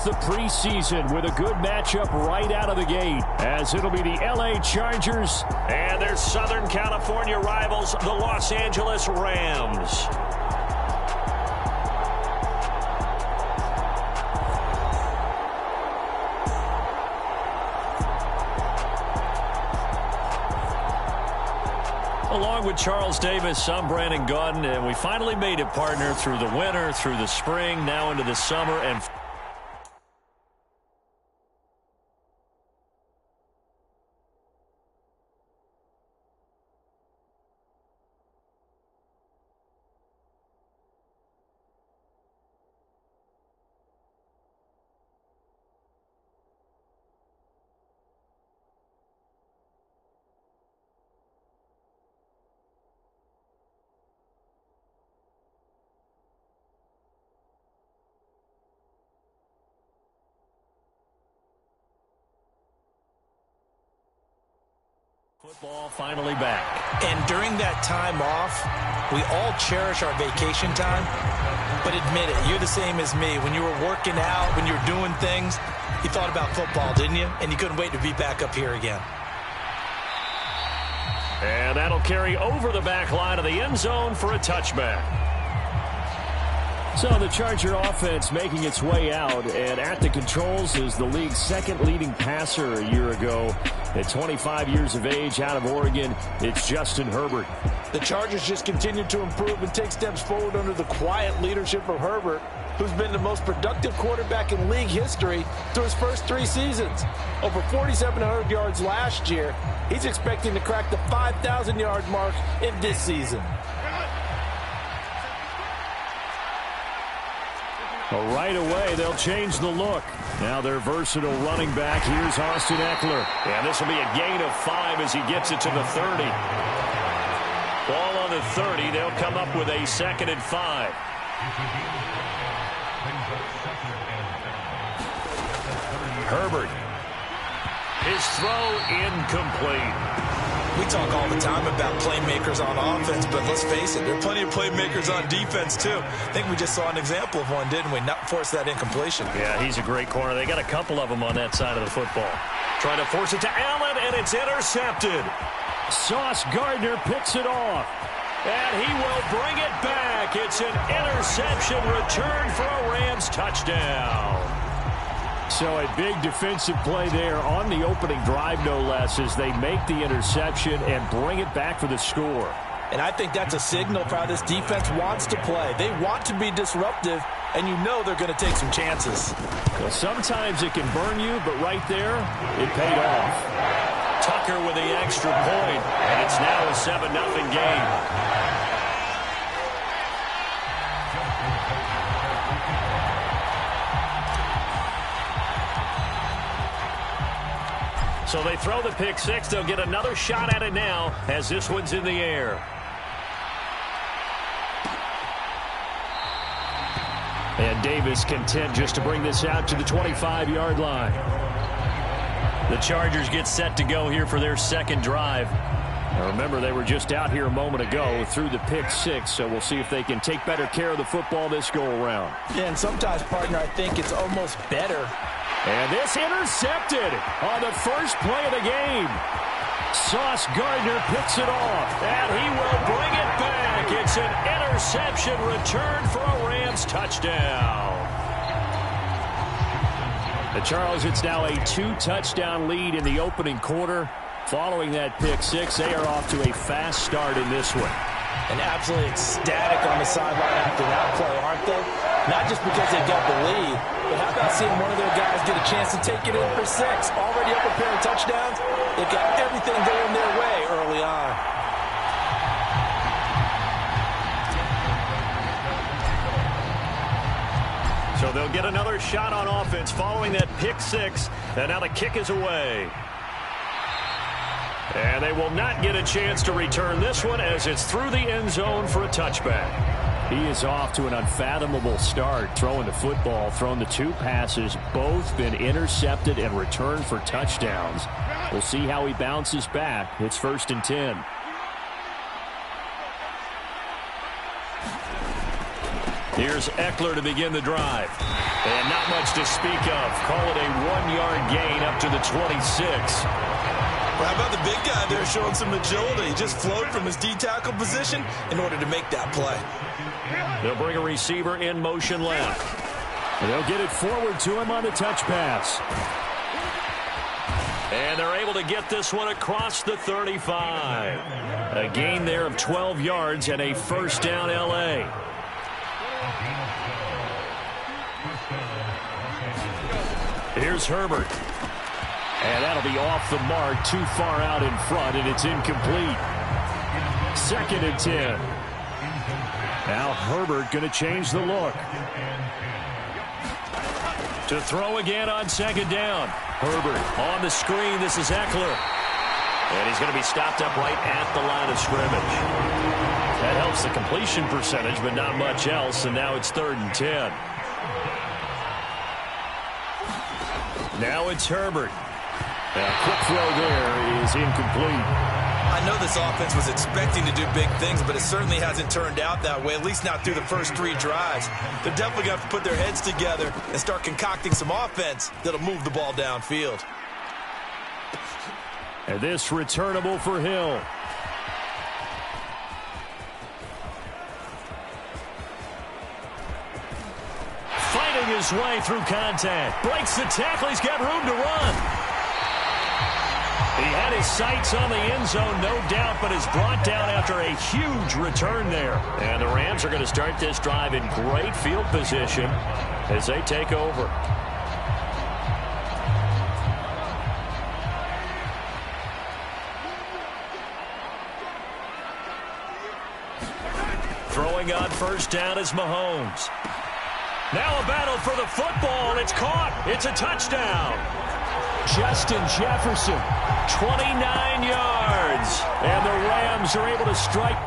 The preseason with a good matchup right out of the gate, as it'll be the LA Chargers and their Southern California rivals, the Los Angeles Rams. Along with Charles Davis, I'm Brandon Gaudin, and we finally made it, partner, through the winter, through the spring, now into the summer, and football finally back. And during that time off, we all cherish our vacation time. But admit it, you're the same as me. When you were working out, when you were doing things, you thought about football, didn't you? And you couldn't wait to be back up here again. And that'll carry over the back line of the end zone for a touchback. So the Charger offense making its way out, and at the controls is the league's second leading passer a year ago. At 25 years of age, out of Oregon, it's Justin Herbert. The Chargers just continue to improve and take steps forward under the quiet leadership of Herbert, who's been the most productive quarterback in league history through his first 3 seasons. Over 4,700 yards last year. He's expecting to crack the 5,000-yard mark in this season. Well, right away, they'll change the look. Now their versatile running back. Here's Austin Eckler. And this will be a gain of 5 as he gets it to the 30. Ball on the 30. They'll come up with a 2nd and 5. Herbert. His throw incomplete. We talk all the time about playmakers on offense, but let's face it, there are plenty of playmakers on defense, too. I think we just saw an example of one, didn't we? Not force that incompletion. Yeah, he's a great corner. They got a couple of them on that side of the football. Trying to force it to Allen, and it's intercepted. Sauce Gardner picks it off. And he will bring it back. It's an interception return for a Rams touchdown. So a big defensive play there on the opening drive, no less, as they make the interception and bring it back for the score. And I think that's a signal for how this defense wants to play. They want to be disruptive, and you know they're going to take some chances. Well, sometimes it can burn you, but right there, it paid off. Tucker with the extra point, and it's now a 7-0 game. So they throw the pick 6. They'll get another shot at it now as this one's in the air. And Davis content just to bring this out to the 25-yard line. The Chargers get set to go here for their second drive. Now remember, they were just out here a moment ago through the pick 6, so we'll see if they can take better care of the football this go-around. Yeah, and sometimes, partner, I think it's almost better. And this intercepted on the first play of the game. Sauce Gardner picks it off, and he will bring it back. It's an interception return for a Rams touchdown. The Charles, it's now a 2-touchdown lead in the opening quarter. Following that pick 6, they are off to a fast start in this one. And absolutely ecstatic on the sideline after that play, aren't they? Not just because they got the lead, but how about seeing one of their guys get a chance to take it in for 6? Already up a pair of touchdowns. They got everything going their way early on. So they'll get another shot on offense following that pick 6, and now the kick is away. And they will not get a chance to return this one as it's through the end zone for a touchback. He is off to an unfathomable start throwing the football, thrown the 2 passes, both been intercepted and returned for touchdowns. We'll see how he bounces back. It's 1st and 10. Here's Eckler to begin the drive. And not much to speak of. Call it a 1-yard gain up to the 26. Well, how about the big guy there showing some agility? He just flowed from his D-tackle position in order to make that play. They'll bring a receiver in motion left. And they'll get it forward to him on the touch pass. And they're able to get this one across the 35. A gain there of 12 yards and a first down LA. Here's Herbert. And that'll be off the mark, too far out in front, and it's incomplete. 2nd and 10. Now Herbert going to change the look. To throw again on 2nd down. Herbert on the screen. This is Eckler. And he's going to be stopped up right at the line of scrimmage. That helps the completion percentage, but not much else, and now it's 3rd and 10. Now it's Herbert. And a quick throw there is incomplete. I know this offense was expecting to do big things, but it certainly hasn't turned out that way, at least not through the first 3 drives. They're definitely going to have to put their heads together and start concocting some offense that'll move the ball downfield. And this returnable for Hill. Fighting his way through contact. Breaks the tackle. He's got room to run. He had his sights on the end zone, no doubt, but is brought down after a huge return there. And the Rams are going to start this drive in great field position as they take over. Throwing on first down is Mahomes. Now a battle for the football. It's caught. It's a touchdown. Justin Jefferson, 29 yards. And the Rams are able to strike.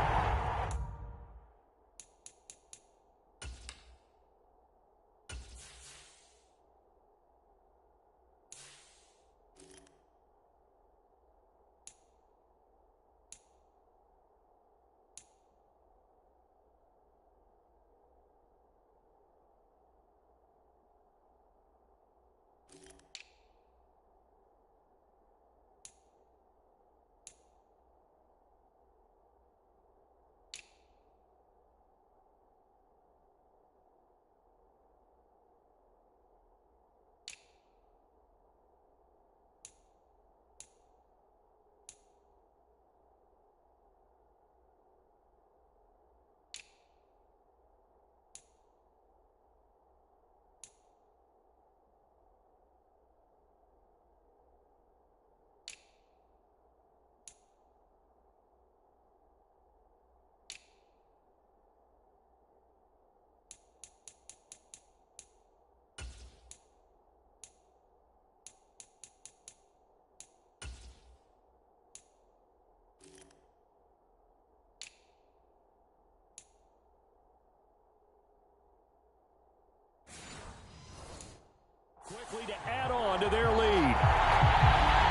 quickly to add on to their lead.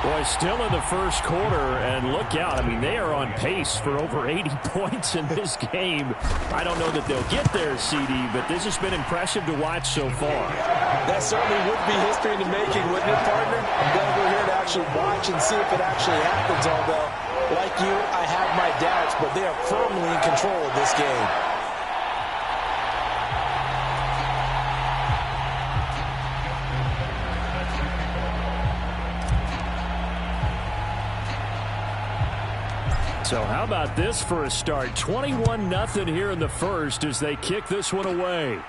Boy, still in the first quarter, and look out. I mean, they are on pace for over 80 points in this game. I don't know that they'll get there, CD, but this has been impressive to watch so far. That certainly would be history in the making, wouldn't it, partner? I'm glad we're here to actually watch and see if it actually happens, although, like you, I have my doubts, but they are firmly in control of this game. So how about this for a start? 21-0 here in the first as they kick this one away.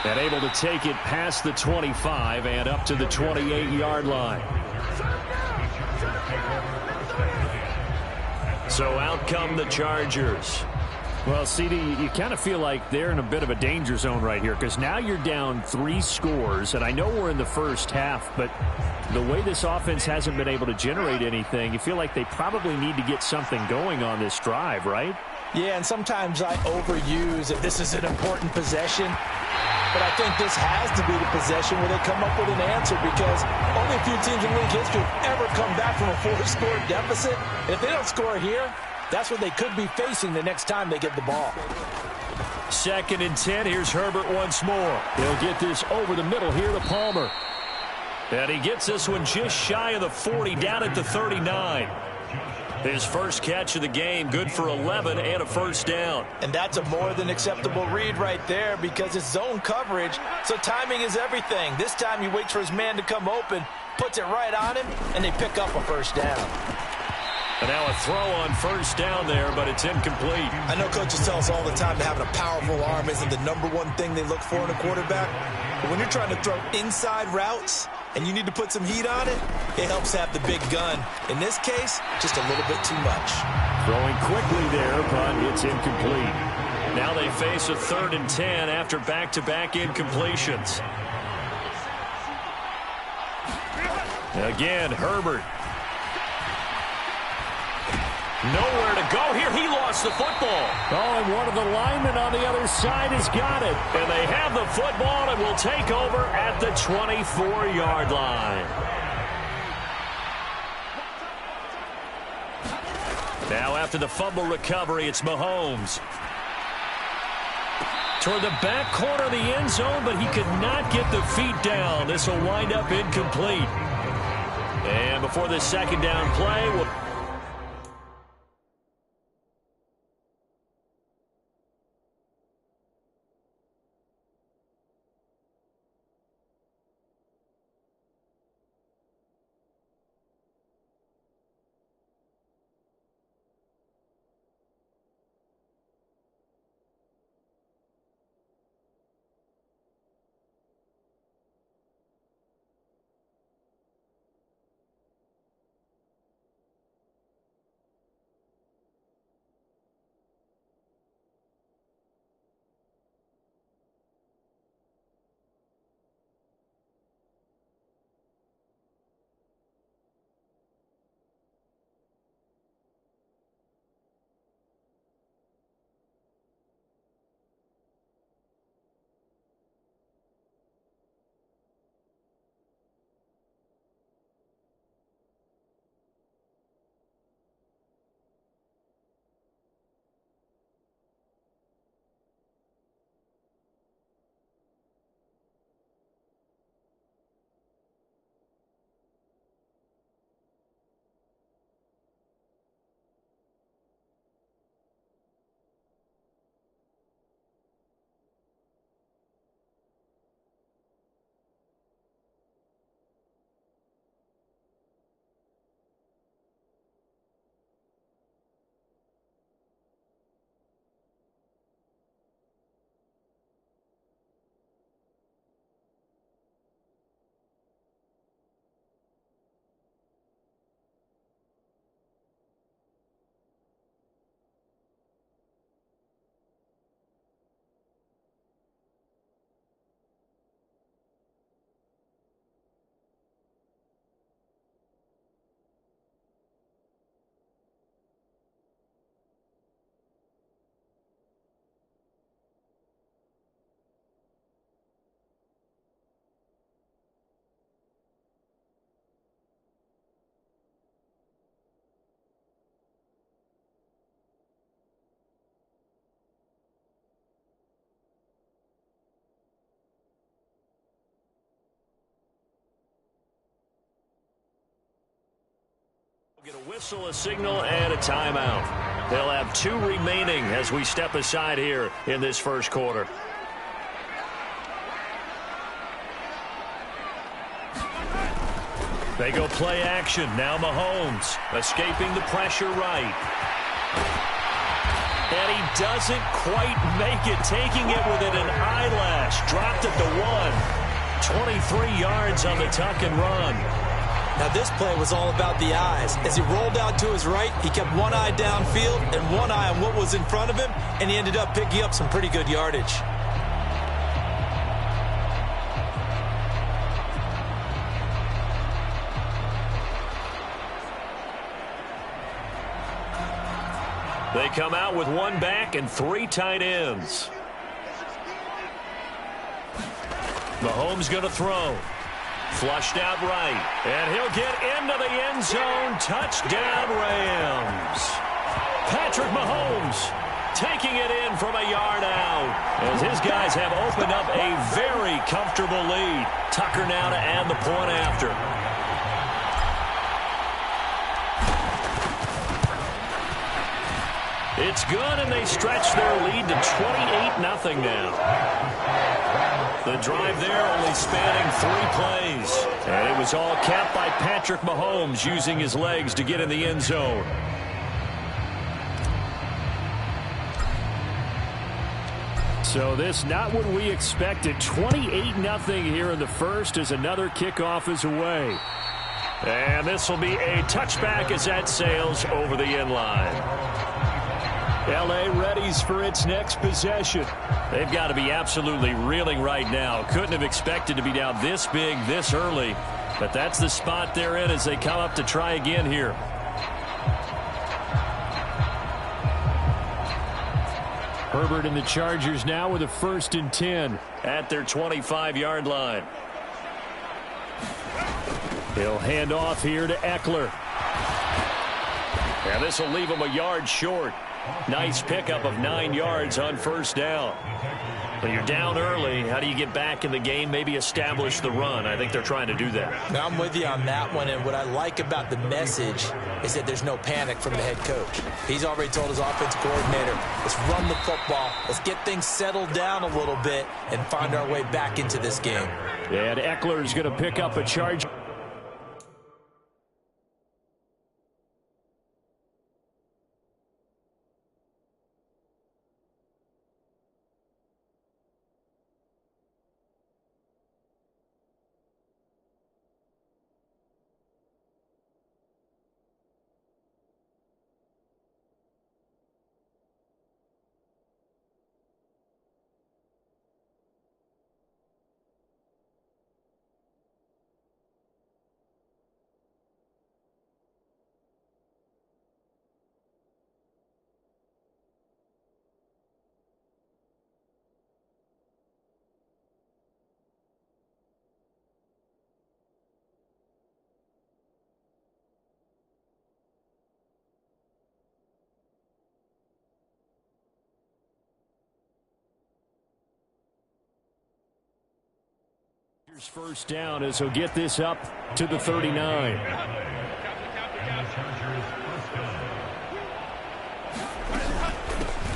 And able to take it past the 25 and up to the 28-yard line. So out come the Chargers. Well, CD, you kind of feel like they're in a bit of a danger zone right here because now you're down 3 scores, and I know we're in the first half, but the way this offense hasn't been able to generate anything, you feel like they probably need to get something going on this drive, right? Yeah, and sometimes I overuse that this is an important possession, but I think this has to be the possession where they come up with an answer because only a few teams in league history have ever come back from a 4-score deficit. And if they don't score here, That's what they could be facing the next time they get the ball. 2nd and 10. Here's Herbert once more. He'll get this over the middle here to Palmer. And he gets this one just shy of the 40, down at the 39. His first catch of the game, good for 11 and a first down. And that's a more than acceptable read right there because it's zone coverage, so timing is everything. This time he waits for his man to come open, puts it right on him, and they pick up a first down. And now a throw on first down there, but it's incomplete. I know coaches tell us all the time that having a powerful arm isn't the #1 thing they look for in a quarterback. But when you're trying to throw inside routes and you need to put some heat on it, it helps have the big gun. In this case, just a little bit too much. Throwing quickly there, but it's incomplete. Now they face a 3rd and 10 after back-to-back incompletions. Again, Herbert. Nowhere to go here. He lost the football. Oh, and one of the linemen on the other side has got it. And they have the football and will take over at the 24-yard line. Now after the fumble recovery, it's Mahomes. Toward the back corner of the end zone, but he could not get the feet down. This will wind up incomplete. And before this 2nd down play, get a whistle, a signal, and a timeout. They'll have 2 remaining as we step aside here in this first quarter. They go play action. Now Mahomes escaping the pressure right. And he doesn't quite make it, taking it within an eyelash. Dropped at the 1. 23 yards on the tuck and run. Now this play was all about the eyes. As he rolled out to his right, he kept one eye downfield and one eye on what was in front of him, and he ended up picking up some pretty good yardage. They come out with 1 back and 3 tight ends. Mahomes going to throw. Flushed out right. And he'll get into the end zone. Touchdown, Rams. Patrick Mahomes taking it in from a yard out, as his guys have opened up a very comfortable lead. Tucker now to add the point after. It's good, and they stretch their lead to 28-0 now. The drive there only spanning 3 plays. And it was all capped by Patrick Mahomes using his legs to get in the end zone. So this not what we expected. 28-0 here in the first as another kickoff is away. And this will be a touchback as that sails over the end line. LA readies for its next possession. They've got to be absolutely reeling right now. Couldn't have expected to be down this big this early. But that's the spot they're in as they come up to try again here. Herbert and the Chargers now with a 1st and 10. At their 25-yard line. He'll hand off here to Eckler. And this will leave him a yard short. Nice pickup of 9 yards on 1st down. When you're down early, how do you get back in the game, maybe establish the run? I think they're trying to do that. Now, I'm with you on that one, and what I like about the message is that there's no panic from the head coach. He's already told his offensive coordinator, let's run the football, let's get things settled down a little bit and find our way back into this game. And Eckler is going to pick up a charge. Here's 1st down as he'll get this up to the 39.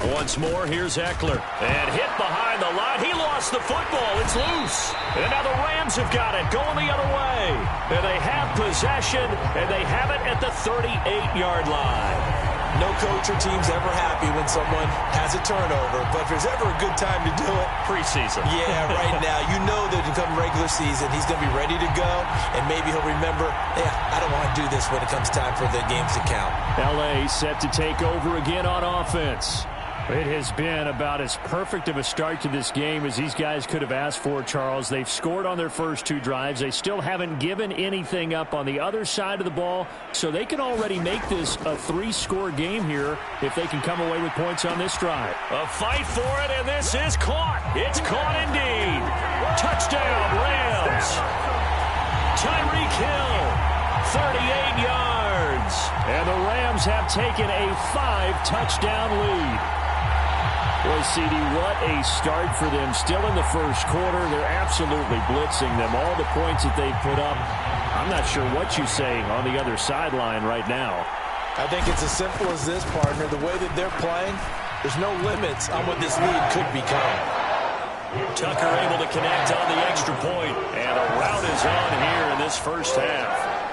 Once more, here's Eckler. And hit behind the line. He lost the football. It's loose. And now the Rams have got it going the other way. And they have possession, and they have it at the 38-yard line. No coach or team's ever happy when someone has a turnover, but if there's ever a good time to do it, preseason. Yeah, right now. You know that come regular season, he's going to be ready to go, and maybe he'll remember, yeah, I don't want to do this when it comes time for the games to count. LA set to take over again on offense. It has been about as perfect of a start to this game as these guys could have asked for, Charles. They've scored on their first 2 drives. They still haven't given anything up on the other side of the ball, so they can already make this a 3-score game here if they can come away with points on this drive. A fight for it, and this is caught. It's caught indeed. Touchdown, Rams. Tyreek Hill, 38 yards. And the Rams have taken a 5-touchdown lead. Boy, CD, what a start for them. Still in the first quarter. They're absolutely blitzing them. All the points that they've put up, I'm not sure what you say on the other sideline right now. I think it's as simple as this, partner. The way that they're playing, there's no limits on what this lead could become. Tucker able to connect on the extra point, and a rout is on here in this first half.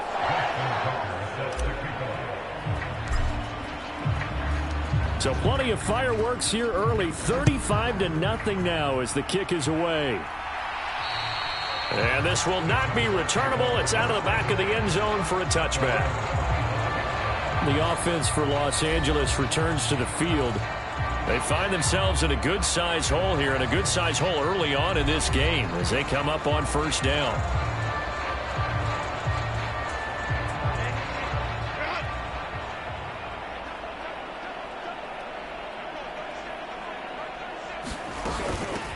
So plenty of fireworks here early. 35-0 now as the kick is away. And this will not be returnable. It's out of the back of the end zone for a touchback. The offense for Los Angeles returns to the field. They find themselves in a good-sized hole here, and a good-sized hole early on in this game as they come up on 1st down.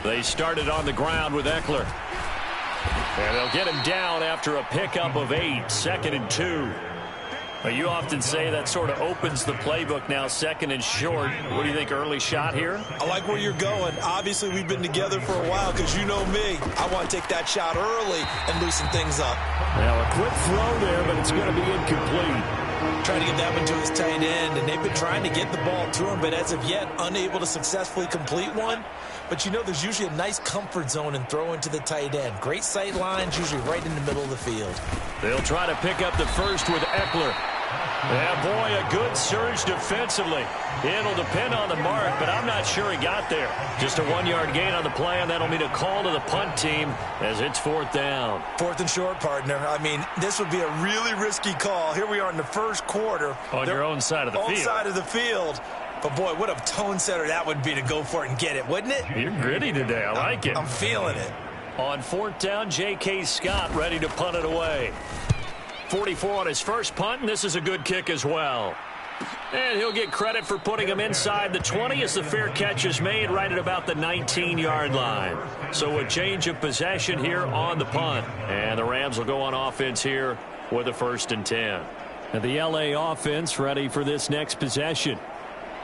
They started on the ground with Eckler. And they'll get him down after a pickup of 8, 2nd and 2. Well, you often say that sort of opens the playbook now, second and short. What do you think, early shot here? I like where you're going. Obviously, we've been together for a while because you know me. I want to take that shot early and loosen things up. Now, a quick throw there, but it's going to be incomplete. Trying to get that one to his tight end, and they've been trying to get the ball to him, but as of yet, unable to successfully complete one. But you know there's usually a nice comfort zone in throwing to the tight end. Great sight lines, usually right in the middle of the field. They'll try to pick up the first with Eckler. Yeah, boy, a good surge defensively. It'll depend on the mark, but I'm not sure he got there. Just a 1-yard gain on the play, and that'll mean a call to the punt team as it's 4th down. 4th and short, partner. I mean, this would be a really risky call. Here we are in the first quarter. On your own side of the field. Own side of the field. But, boy, what a tone setter that would be to go for it and get it, wouldn't it? You're gritty today. I like it. I'm feeling it. On 4th down, J.K. Scott ready to punt it away. 44 on his first punt, and this is a good kick as well. And he'll get credit for putting him inside the 20 as the fair catch is made right at about the 19-yard line. So a change of possession here on the punt. And the Rams will go on offense here with a 1st and 10. And the L.A. offense ready for this next possession.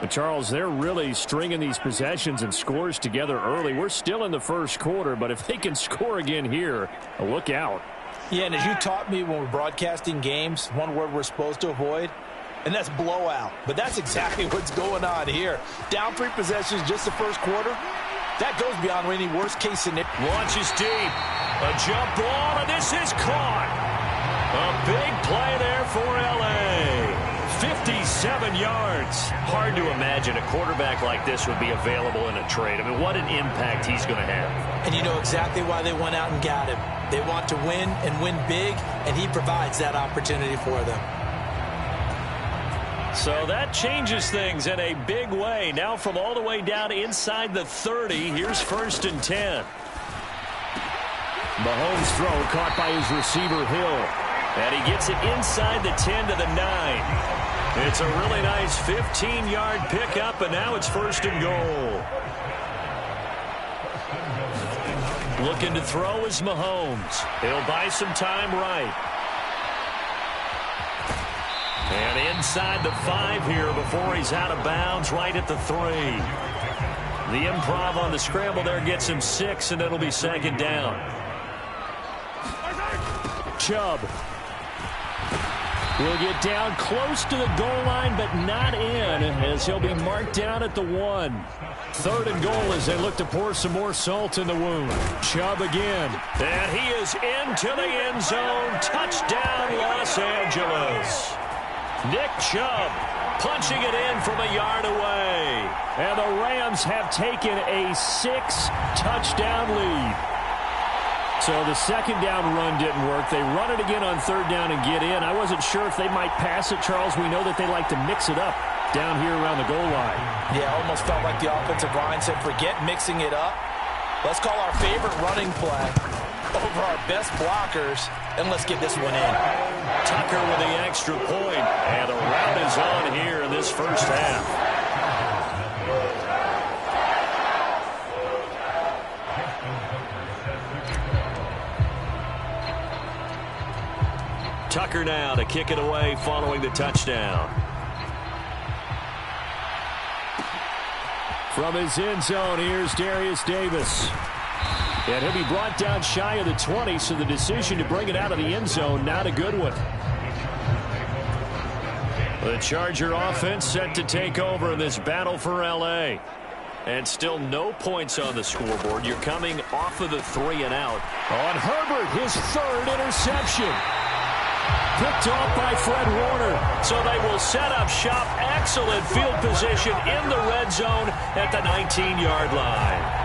But, Charles, they're really stringing these possessions and scores together early. We're still in the first quarter, but if they can score again here, look out. Yeah, and as you taught me when we're broadcasting games, one word we're supposed to avoid, and that's blowout. But that's exactly what's going on here. Down 3 possessions just the first quarter. That goes beyond any worst-case scenario. Launches deep. A jump ball, and this is caught. A big play there for L.A. 57 yards. Hard to imagine a quarterback like this would be available in a trade. I mean, what an impact he's going to have. And you know exactly why they went out and got him. They want to win and win big, and he provides that opportunity for them. So that changes things in a big way. Now from all the way down inside the 30, here's 1st and 10. Mahomes' throw caught by his receiver, Hill. And he gets it inside the 10 to the 9. It's a really nice 15-yard pickup, and now it's 1st and goal. Looking to throw is Mahomes. He'll buy some time right. And inside the 5 here before he's out of bounds, right at the 3. The improv on the scramble there gets him 6, and it'll be 2nd down. Chubb will get down close to the goal line, but not in, as he'll be marked down at the 1. 3rd and goal as they look to pour some more salt in the wound. Chubb again. And he is into the end zone. Touchdown, Los Angeles. Nick Chubb punching it in from a yard away. And the Rams have taken a 6-touchdown lead. So the 2nd down run didn't work. They run it again on 3rd down and get in. I wasn't sure if they might pass it, Charles. We know that they like to mix it up down here around the goal line. Yeah, almost felt like the offensive line said, forget mixing it up. Let's call our favorite running play over our best blockers, and let's get this one in. Tucker with the extra point, and the round is on here in this first half. Tucker now to kick it away following the touchdown. From his end zone, here's Darius Davis. And he'll be brought down shy of the 20, so the decision to bring it out of the end zone, not a good one. The Charger offense set to take over in this battle for L.A. And still no points on the scoreboard. You're coming off of the 3 and out. On Herbert, his 3rd interception. Picked off by Fred Warner. So they will set up shop. Excellent field position in the red zone at the 19-yard line.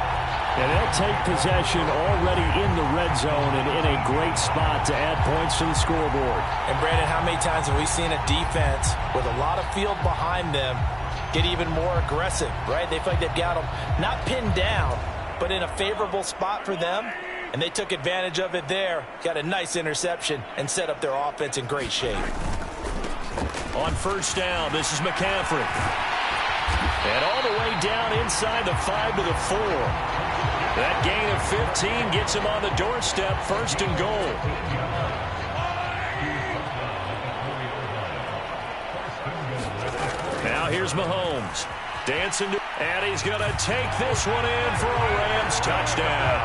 And they'll take possession already in the red zone and in a great spot to add points to the scoreboard. And, Brandon, how many times have we seen a defense with a lot of field behind them get even more aggressive, right? They feel like they've got them not pinned down, but in a favorable spot for them. And they took advantage of it there. Got a nice interception and set up their offense in great shape. On 1st down, this is McCaffrey. And all the way down inside the 5 to the 4. That gain of 15 gets him on the doorstep, 1st and goal. here's Mahomes. Dancing, and he's going to take this one in for a Rams touchdown.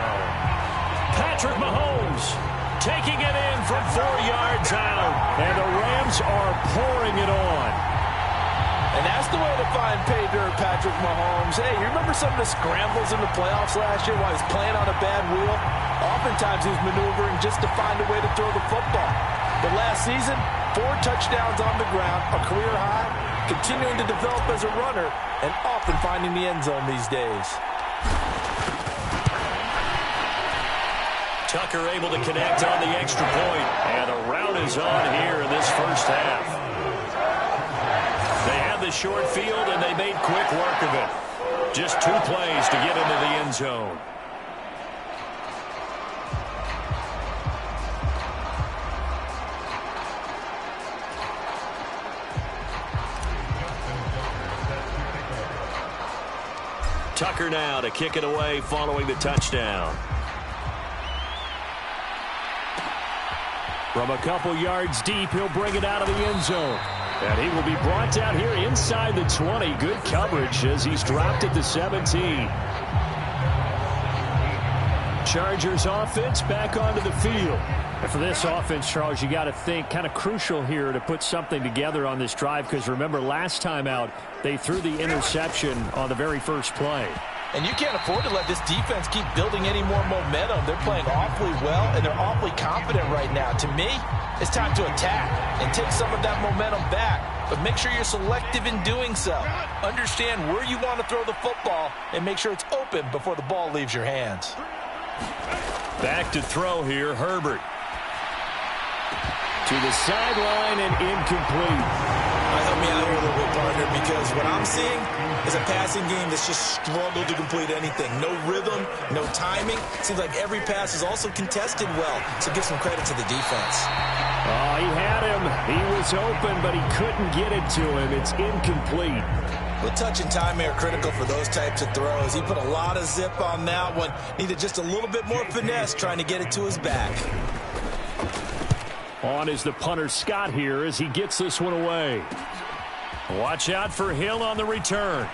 Patrick Mahomes taking it in from 4 yards out. And the Rams are pouring it on. And that's the way to find pay dirt, Patrick Mahomes. Hey, you remember some of the scrambles in the playoffs last year while he was playing on a bad wheel? Oftentimes he was maneuvering just to find a way to throw the football. But last season, 4 touchdowns on the ground, a career high, continuing to develop as a runner, and often finding the end zone these days. Tucker able to connect on the extra point. And the route is on here in this first half. They had the short field, and they made quick work of it. Just 2 plays to get into the end zone. Tucker now to kick it away following the touchdown. From a couple yards deep, he'll bring it out of the end zone. And he will be brought down here inside the 20. Good coverage as he's dropped at the 17. Chargers offense back onto the field. And for this offense, Charles, you got to think kind of crucial here to put something together on this drive, because remember last time out they threw the interception on the very first play. And you can't afford to let this defense keep building any more momentum. They're playing awfully well, and they're awfully confident right now. To me, it's time to attack and take some of that momentum back. But make sure you're selective in doing so. Understand where you want to throw the football and make sure it's open before the ball leaves your hands. Back to throw here, Herbert. To the sideline and incomplete. Help me out here a little bit, partner, because what I'm seeing is a passing game that's just struggled to complete anything. No rhythm, no timing. Seems like every pass is also contested well, so give some credit to the defense. Oh, he had him. He was open, but he couldn't get it to him. It's incomplete. Well, touch and time are critical for those types of throws. He put a lot of zip on that one. Needed just a little bit more finesse trying to get it to his back. On is the punter Scott here as he gets this one away. Watch out for Hill on the return.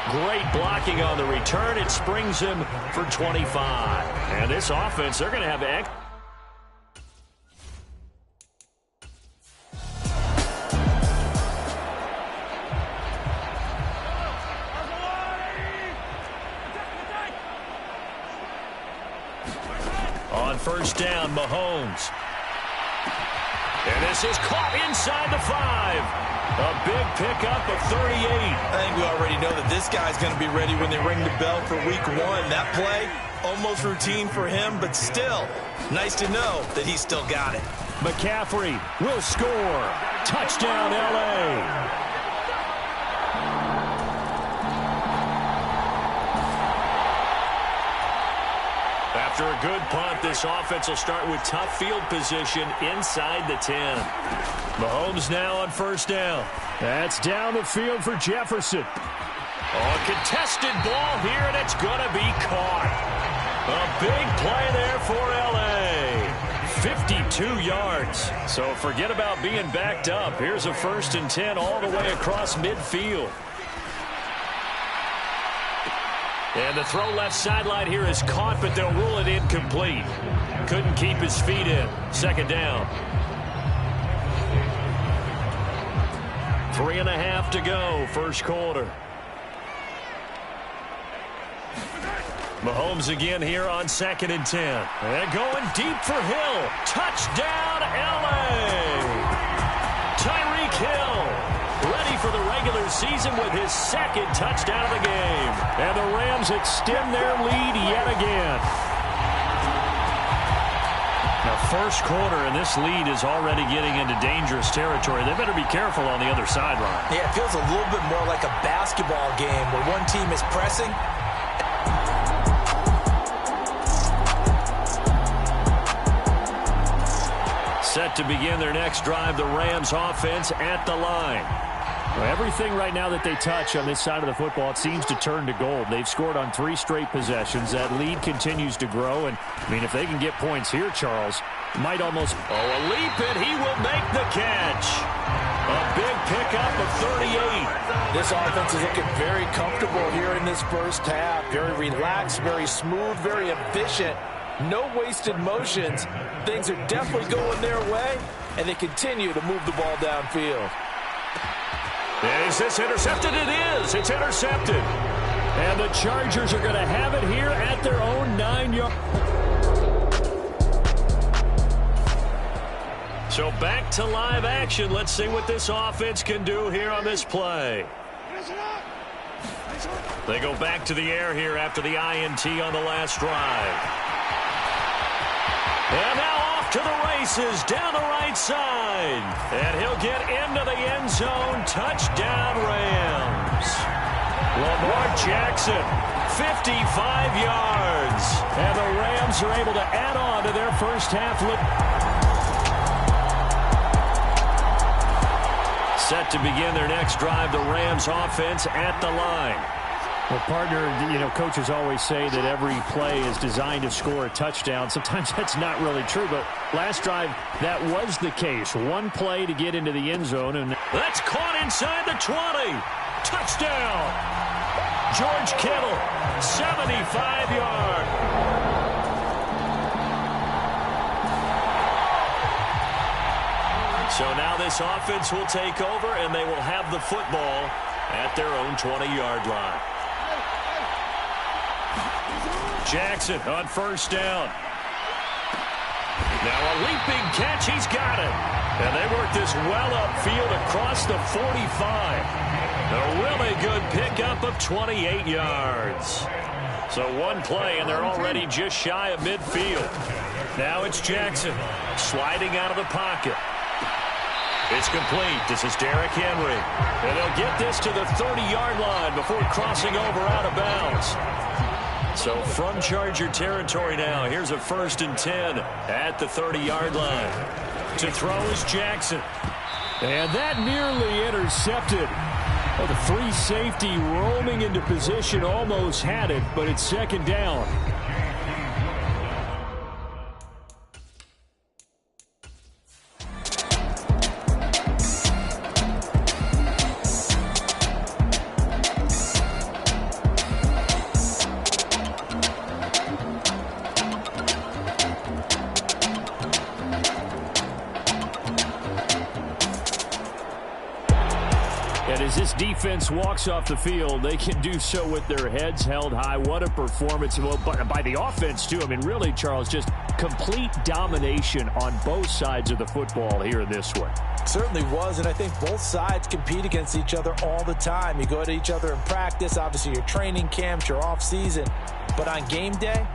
Great blocking on the return. It springs him for 25. And this offense, they're going to have on first down, Mahomes. And this is caught inside the 5. A big pickup of 38. I think we already know that this guy's going to be ready when they ring the bell for week 1. That play, almost routine for him, but still, nice to know that he's still got it. McCaffrey will score. Touchdown, LA. After a good punt, this offense will start with tough field position inside the 10. Mahomes now on first down. That's down the field for Jefferson. Oh, contested ball here, and it's going to be caught. A big play there for L.A. 52 yards. So forget about being backed up. Here's a 1st and 10 all the way across midfield. And the throw left sideline here is caught, but they'll rule it incomplete. Couldn't keep his feet in. 2nd down. 3.5 to go, first quarter. Mahomes again here on 2nd and 10. And going deep for Hill. Touchdown, L.A. Tyreek Hill, ready for the regular season with his 2nd touchdown of the game. And the Rams extend their lead yet again. Now, first quarter, and this lead is already getting into dangerous territory. They better be careful on the other sideline. Yeah, it feels a little bit more like a basketball game where one team is pressing. Set to begin their next drive, the Rams offense at the line. Well, everything right now that they touch on this side of the football, it seems to turn to gold. They've scored on 3 straight possessions. That lead continues to grow. And, I mean, if they can get points here, Charles, might almost... Oh, a leap, and he will make the catch. A big pickup of 38. This offense is looking very comfortable here in this first half. Very relaxed, very smooth, very efficient. No wasted motions. Things are definitely going their way, and they continue to move the ball downfield. Is this intercepted? It is. It's intercepted. And the Chargers are going to have it here at their own 9-yard. So back to live action. Let's see what this offense can do here on this play. They go back to the air here after the INT on the last drive. And now off to the races down the right side. And he'll get into the end zone. Touchdown, Rams. Lamar Jackson, 55 yards. And the Rams are able to add on to their first half. Set to begin their next drive, the Rams offense at the line. Well, partner, you know, coaches always say that every play is designed to score a touchdown. Sometimes that's not really true, but last drive, that was the case. One play to get into the end zone. And that's caught inside the 20. Touchdown. George Kittle, 75 yards. So now this offense will take over, and they will have the football at their own 20-yard line. Jackson on first down. Now a leaping catch. He's got it. And they work this well upfield across the 45. A really good pickup of 28 yards. So one play, and they're already just shy of midfield. Now it's Jackson sliding out of the pocket. It's complete. This is Derrick Henry. And they'll get this to the 30-yard line before crossing over out of bounds. So from Charger territory now, here's a 1st and 10 at the 30-yard line. To throw is Jackson. And that nearly intercepted. Oh, the free safety roaming into position almost had it, but it's 2nd down. And as this defense walks off the field, they can do so with their heads held high. What a performance. Well, by the offense, too. I mean, really, Charles, just complete domination on both sides of the football here in this one. Certainly was, and I think both sides compete against each other all the time. You go at each other in practice, obviously your training camps, your off-season. But on game day,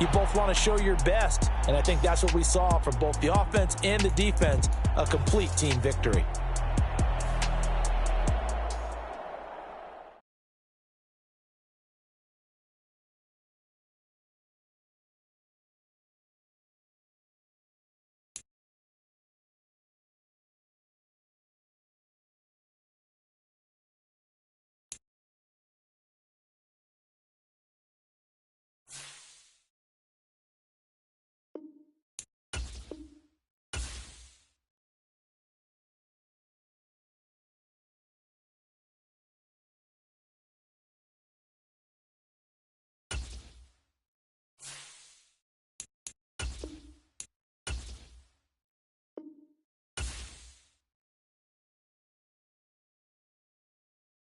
you both want to show your best. And I think that's what we saw from both the offense and the defense, a complete team victory.